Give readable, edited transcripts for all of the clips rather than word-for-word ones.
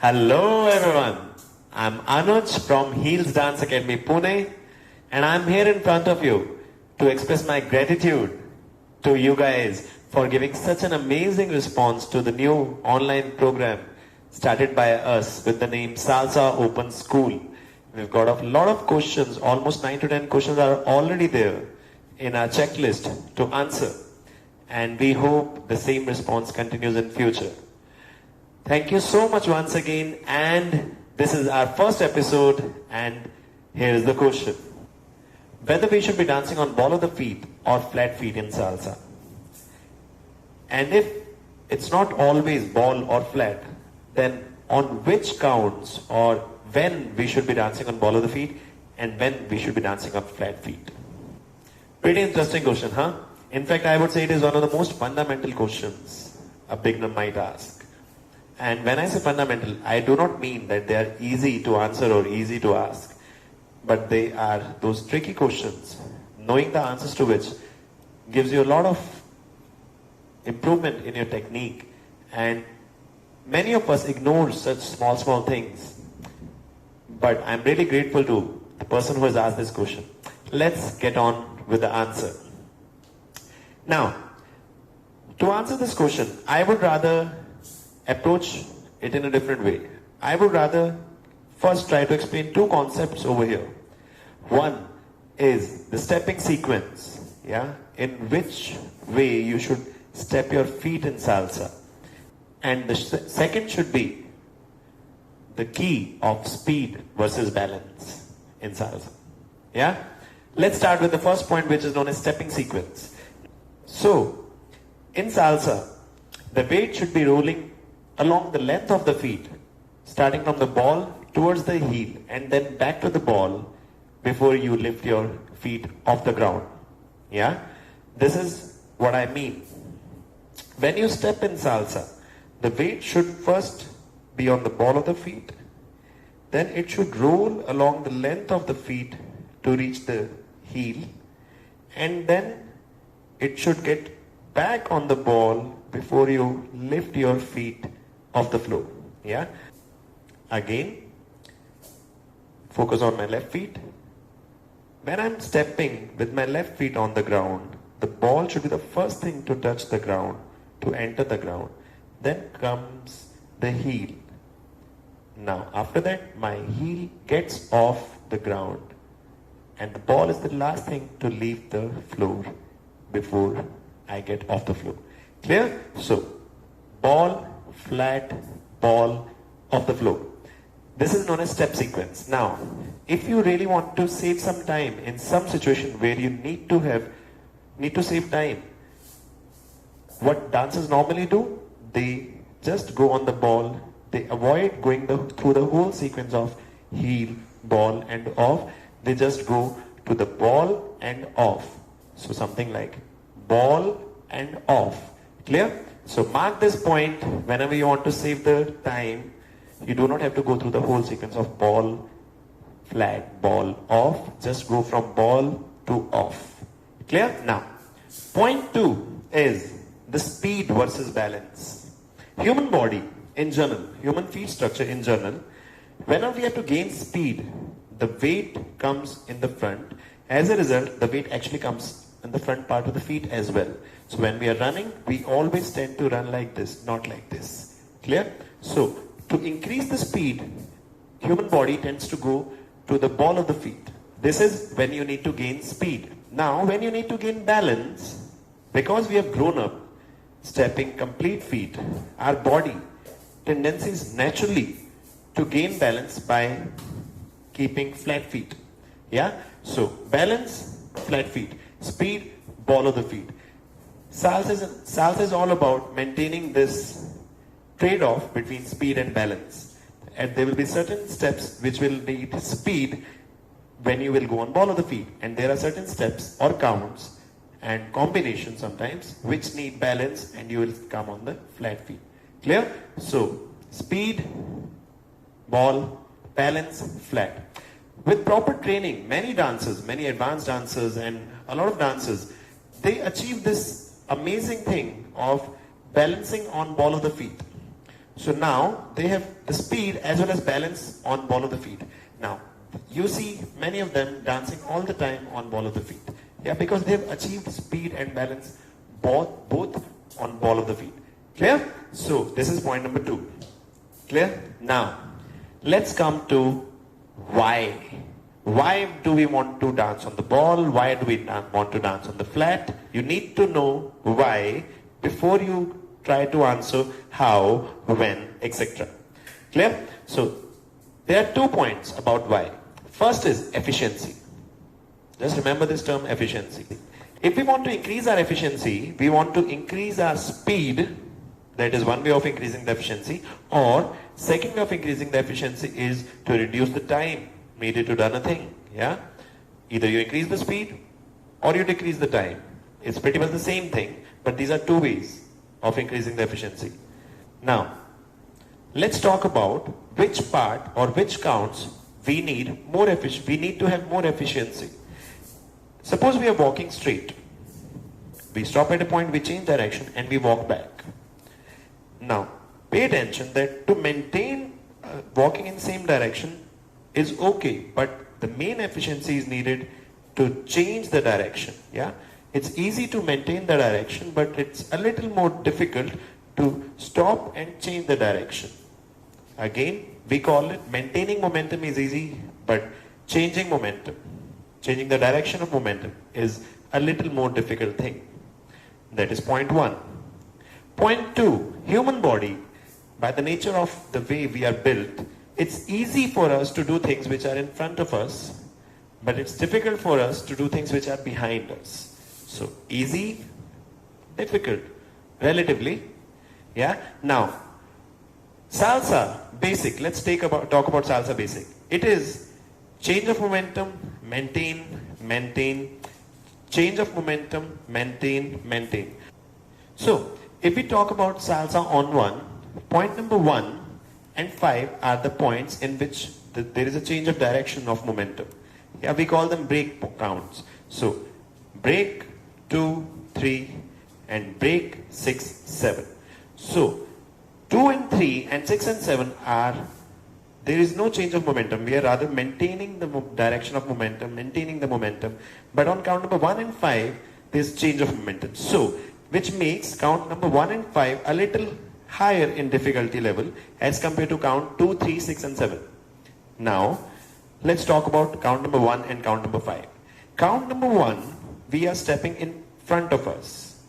Hello everyone, I'm Anuj from Heels Dance Academy Pune, and I'm here in front of you to express my gratitude to you guys for giving such an amazing response to the new online program started by us with the name Salsa Open School. We've got a lot of questions, almost 9 to 10 questions are already there in our checklist to answer, and we hope the same response continues in future. Thank you so much once again, and this is our first episode, and here is the question. Whether we should be dancing on ball of the feet or flat feet in salsa. And if it's not always ball or flat, then on which counts or when we should be dancing on ball of the feet and when we should be dancing on flat feet. Pretty interesting question, huh? In fact, I would say it is one of the most fundamental questions a beginner might ask. And when I say fundamental, I do not mean that they are easy to answer or easy to ask, but they are those tricky questions, knowing the answers to which gives you a lot of improvement in your technique, and many of us ignore such small things. But I'm really grateful to the person who has asked this question. Let's get on with the answer. Now, to answer this question, I would rather approach it in a different way. I would rather first try to explain two concepts over here. One is the stepping sequence, in which way you should step your feet in salsa. And the second should be the key of speed versus balance in salsa. Let's start with the first point, which is known as stepping sequence. So, in salsa, the weight should be rolling along the length of the feet, starting from the ball towards the heel and then back to the ball before you lift your feet off the ground. This is what I mean. When you step in salsa, the weight should first be on the ball of the feet, then it should roll along the length of the feet to reach the heel, and then it should get back on the ball before you lift your feet off the floor. Again, focus on my left feet. When I'm stepping with my left feet on the ground, the ball should be the first thing to touch the ground, to enter the ground. Then comes the heel. Now, after that, my heel gets off the ground, and the ball is the last thing to leave the floor before I get off the floor. Clear? So, ball, flat, ball, off the floor. This is known as step sequence. Now, if you really want to save some time in some situation where you need to save time, what dancers normally do, they just go on the ball. They avoid going through the whole sequence of heel, ball and off. They just go to the ball and off. So something like ball and off. Clear? So mark this point whenever you want to save the time. You do not have to go through the whole sequence of ball, flat, ball, off. Just go from ball to off. Clear? Now, point 2 is the speed versus balance. Human body in general, human feet structure in general, whenever we have to gain speed, the weight comes in the front. As a result, the weight actually comes in the front part of the feet as well. So when we are running, we always tend to run like this, not like this. Clear? So to increase the speed, human body tends to go to the ball of the feet. This is when you need to gain speed. Now, when you need to gain balance, because we have grown up stepping complete feet, our body tendency is naturally to gain balance by keeping flat feet. So balance, flat feet. Speed, ball of the feet. Salsa is all about maintaining this trade-off between speed and balance. And there will be certain steps which will need speed when you will go on ball of the feet. And there are certain steps or counts and combinations sometimes which need balance and you will come on the flat feet. Clear? So, speed, ball, balance, flat. With proper training, many dancers, many advanced dancers and a lot of dancers, they achieve this amazing thing of balancing on ball of the feet. So now they have the speed as well as balance on ball of the feet. Now you see many of them dancing all the time on ball of the feet. Yeah, because they have achieved speed and balance both on ball of the feet. Clear? So this is point number 2. Clear? Now let's come to why. Why do we want to dance on the ball? Why do we want to dance on the flat? You need to know why before you try to answer how, when, etc. Clear? So there are 2 points about why. First is efficiency. Just remember this term, efficiency. If we want to increase our efficiency, we want to increase our speed. That is one way of increasing the efficiency. Or second way of increasing the efficiency is to reduce the time needed to done a thing. Yeah? Either you increase the speed or you decrease the time. It's pretty much the same thing, but these are 2 ways of increasing the efficiency. Now, let's talk about which part or which counts we need to have more efficiency. Suppose we are walking straight. We stop at a point, we change direction and we walk back. Now, pay attention that to maintain walking in same direction is okay, but the main efficiency is needed to change the direction. Yeah, it's easy to maintain the direction, but it's a little more difficult to stop and change the direction. Again, we call it maintaining momentum is easy, but changing the direction of momentum is a little more difficult thing. That is point 1. Point 2, human body, by the nature of the way we are built, it's easy for us to do things which are in front of us, but it's difficult for us to do things which are behind us. So easy, difficult, relatively. Yeah. Now, salsa basic. Let's talk about salsa basic. It is change of momentum, maintain, change of momentum, maintain. So if we talk about salsa on 1, point number 1 and 5 are the points in which there is a change of direction of momentum. Yeah, we call them break counts. So break 2, 3 and break 6, 7. So 2 and 3 and 6 and 7 there is no change of momentum. We are rather maintaining the direction of momentum, maintaining the momentum. But on count number 1 and 5, there's change of momentum. So, which makes count number 1 and 5 a little higher in difficulty level as compared to count 2, 3, 6 and 7. Now, let's talk about count number 1 and count number 5. Count number 1, we are stepping in front of us.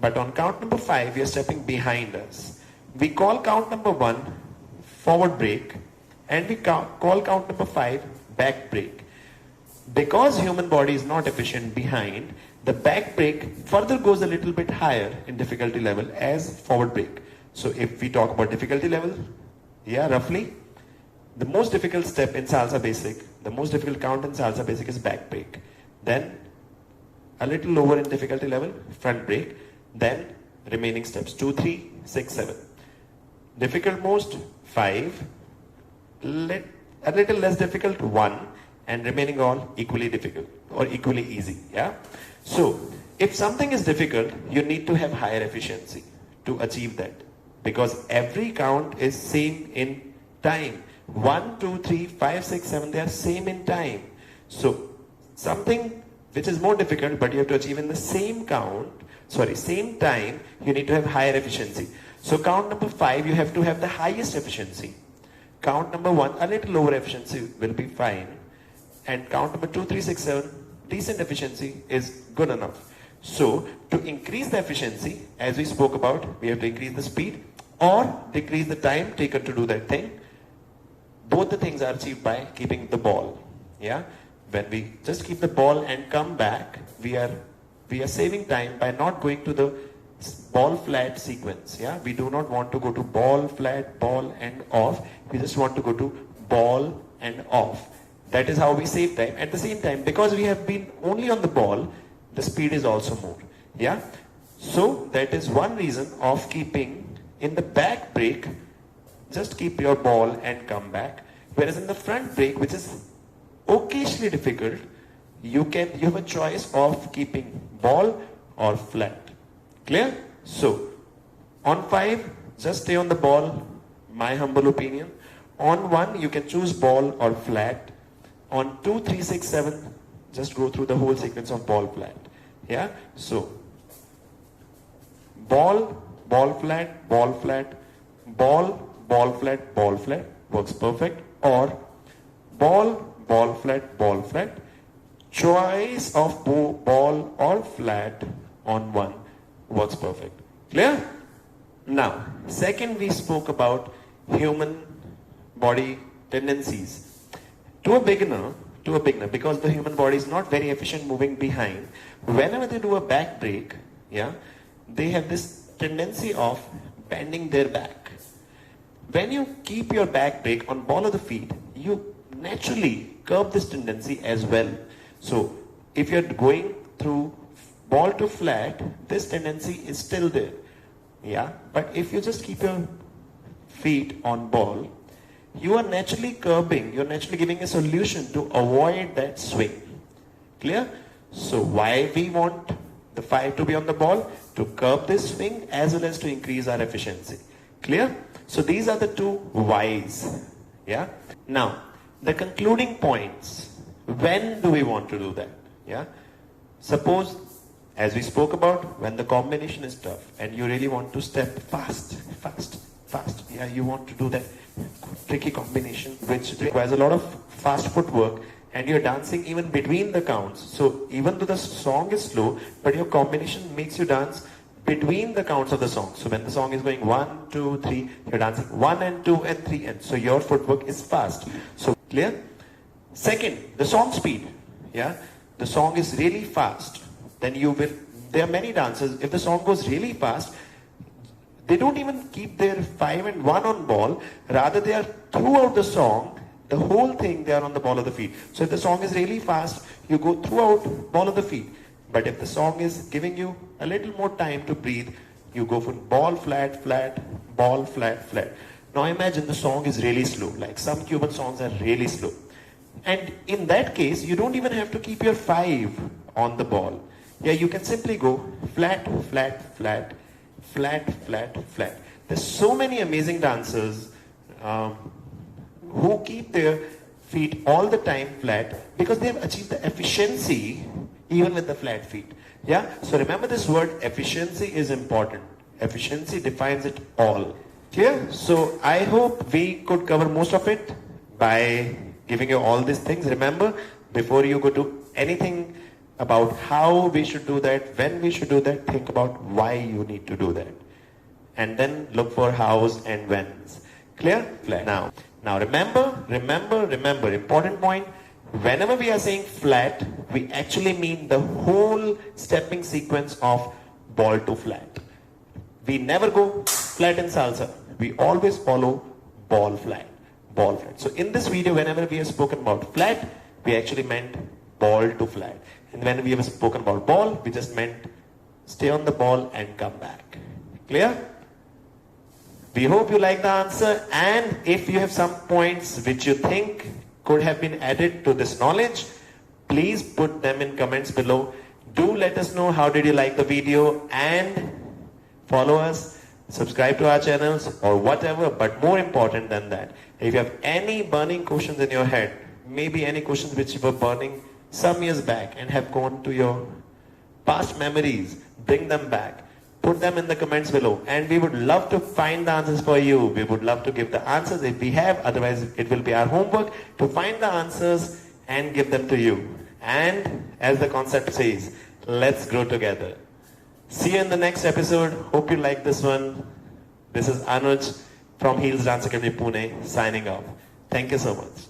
But on count number 5, we are stepping behind us. We call count number 1 forward break and we call count number 5 back break. Because human body is not efficient behind, the back break further goes a little bit higher in difficulty level as forward break. So if we talk about difficulty level, yeah, roughly, the most difficult step in salsa basic, the most difficult count in salsa basic is back break. Then a little lower in difficulty level, front break. Then remaining steps 2, 3, 6, 7. Difficult most 5, a little less difficult 1, and remaining all equally difficult or equally easy. Yeah. So if something is difficult, you need to have higher efficiency to achieve that, because every count is same in time. 1, 2, 3, 5, 6, 7, they are same in time. So something which is more difficult but you have to achieve in the same same time, you need to have higher efficiency. So count number 5, you have to have the highest efficiency. Count number 1, a little lower efficiency will be fine. And count number 2, 3, 6, 7, decent efficiency is good enough. So to increase the efficiency, as we spoke about, we have to increase the speed or decrease the time taken to do that thing. Both the things are achieved by keeping the ball. Yeah. When we just keep the ball and come back, we are saving time by not going to the ball flat sequence. Yeah, we do not want to go to ball flat, ball and off. We just want to go to ball and off. That is how we save time. At the same time, because we have been only on the ball, the speed is also more. Yeah. So that is one reason of keeping in the back break, just keep your ball and come back. Whereas in the front break, which is occasionally difficult, you have a choice of keeping ball or flat. Clear? So, on 5, just stay on the ball, my humble opinion. On 1, you can choose ball or flat. On 2, 3, 6, 7, just go through the whole sequence of ball, flat. Yeah? So, ball, ball, flat, ball, flat, ball, ball, flat, ball, flat, works perfect. Or ball, ball, flat, choice of ball or flat on 1 works perfect. Clear? Now, second we spoke about human body tendencies. To a beginner, because the human body is not very efficient moving behind, whenever they do a back break, yeah, they have this tendency of bending their back. When you keep your back break on ball of the feet, you naturally curb this tendency as well. So, if you're going through ball to flat, this tendency is still there. Yeah, but if you just keep your feet on ball, you are naturally curbing, you're naturally giving a solution to avoid that swing. Clear? So why we want the 5 to be on the ball? To curb this swing as well as to increase our efficiency. Clear? So these are the 2 whys. Yeah? Now, the concluding points. When do we want to do that? Yeah? Suppose, as we spoke about, when the combination is tough and you really want to step fast. Yeah, you want to do that tricky combination which requires a lot of fast footwork, and you're dancing even between the counts. So even though the song is slow, but your combination makes you dance between the counts of the song. So when the song is going 1, 2, 3, you're dancing 1 and 2 and 3, and so your footwork is fast. So clear? Second, the song speed. Yeah, the song is really fast. Then you will. There are many dancers. If the song goes really fast, they don't even keep their 5 and 1 on ball. Rather, they are throughout the song, the whole thing, they are on the ball of the feet. So if the song is really fast, you go throughout ball of the feet. But if the song is giving you a little more time to breathe, you go for ball, flat, flat, ball, flat, flat. Now imagine the song is really slow. Like some Cuban songs are really slow. And in that case, you don't even have to keep your 5 on the ball. Yeah, you can simply go flat, flat, flat, flat, flat, flat. There's so many amazing dancers who keep their feet all the time flat because they have achieved the efficiency even with the flat feet. Yeah, so remember this word efficiency is important. Efficiency defines it all. Clear? So I hope we could cover most of it by giving you all these things. Remember, before you go to anything about how we should do that, when we should do that, think about why you need to do that. And then look for hows and whens. Clear? Flat. Now remember, important point, whenever we are saying flat, we actually mean the whole stepping sequence of ball to flat. We never go flat in salsa. We always follow ball flat, ball flat. So in this video, whenever we have spoken about flat, we actually meant ball to flat. And when we have spoken about ball, we just meant stay on the ball and come back. Clear? We hope you like the answer, and if you have some points which you think could have been added to this knowledge, please put them in comments below. Do let us know how did you like the video, and follow us, subscribe to our channels or whatever. But more important than that, if you have any burning questions in your head, maybe any questions which were burning some years back and have gone to your past memories, bring them back. Put them in the comments below, and we would love to find the answers for you. We would love to give the answers if we have, otherwise it will be our homework to find the answers and give them to you. And as the concept says, let's grow together. See you in the next episode. Hope you like this one. This is Anuj from Heels Dance Academy Pune signing off. Thank you so much.